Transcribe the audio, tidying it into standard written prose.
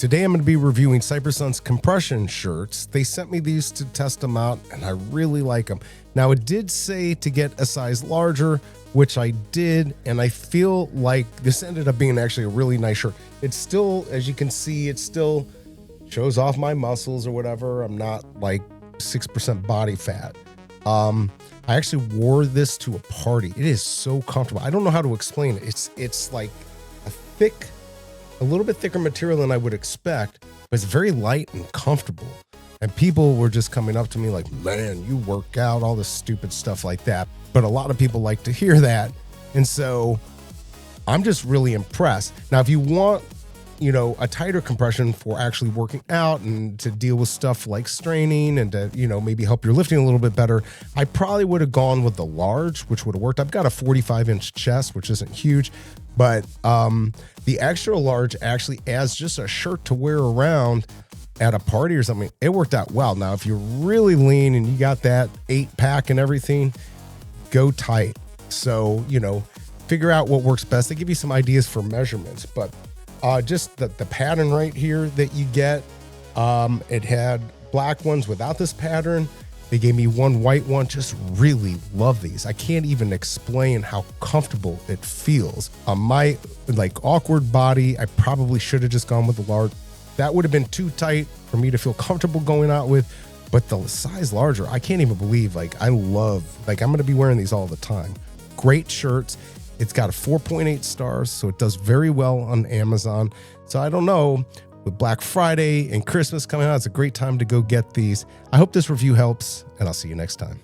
Today I'm going to be reviewing Cyper's compression shirts. They sent me these to test them out, and I really like them. Now, it did say to get a size larger, which I did, and I feel like this ended up being actually a really nice shirt. It's still, as you can see, it still shows off my muscles or whatever. I'm not like 6% body fat. I actually wore this to a party. It is so comfortable. I don't know how to explain it. It's like a little bit thicker material than I would expect, but it's very light and comfortable. And people were just coming up to me like, man, you work out, all this stupid stuff like that. But a lot of people like to hear that. And so I'm just really impressed. Now, if you want, a tighter compression for actually working out and to deal with stuff like straining and to, maybe help your lifting a little bit better, I probably would have gone with the large, which would have worked. I've got a 45-inch chest, which isn't huge, but the extra large actually as just a shirt to wear around at a party or something, it worked out well. Now, if you're really lean and you got that 8-pack and everything, go tight. So, figure out what works best. They give you some ideas for measurements, but just the pattern right here that you get, it had black ones without this pattern. They gave me one white one. Just really love these. I can't even explain how comfortable it feels. On my awkward body, I probably should have just gone with the large. That would have been too tight for me to feel comfortable going out with. But the size larger, I can't even believe. I'm going to be wearing these all the time. Great shirts. It's got a 4.8 stars, so it does very well on Amazon. So I don't know, with Black Friday and Christmas coming out, it's a great time to go get these. I hope this review helps, and I'll see you next time.